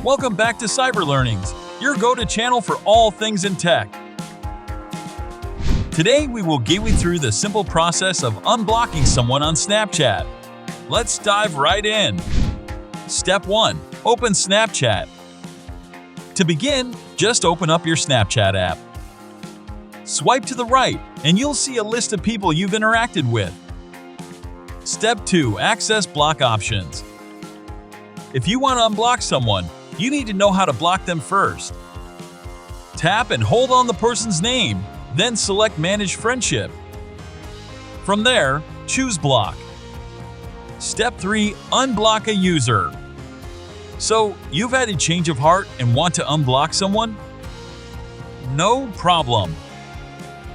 Welcome back to Cyber Learnings, your go-to channel for all things in tech. Today, we will guide you through the simple process of unblocking someone on Snapchat. Let's dive right in. Step 1. Open Snapchat. To begin, just open up your Snapchat app. Swipe to the right, and you'll see a list of people you've interacted with. Step 2. Access block options. If you want to unblock someone, you need to know how to block them first. Tap and hold on the person's name, then select Manage Friendship. From there, choose Block. Step 3. Unblock a user. So, you've had a change of heart and want to unblock someone? No problem.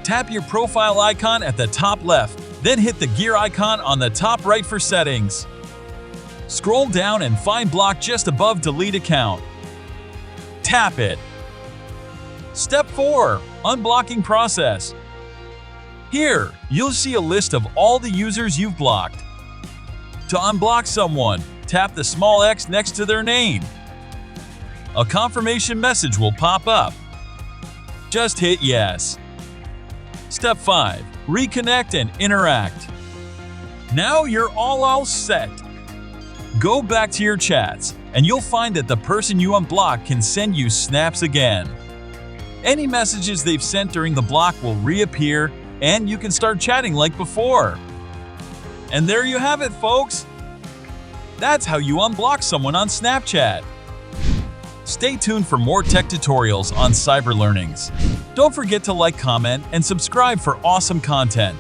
Tap your profile icon at the top left, then hit the gear icon on the top right for settings. Scroll down and find Block just above Delete Account. Tap it. Step 4. Unblocking process. Here, you'll see a list of all the users you've blocked. To unblock someone, tap the small X next to their name. A confirmation message will pop up. Just hit Yes. Step 5. Reconnect and interact. Now you're all set. Go back to your chats, and you'll find that the person you unblocked can send you snaps again. Any messages they've sent during the block will reappear, and you can start chatting like before. And there you have it, folks! That's how you unblock someone on Snapchat. Stay tuned for more tech tutorials on Cyber Learnings. Don't forget to like, comment, and subscribe for awesome content.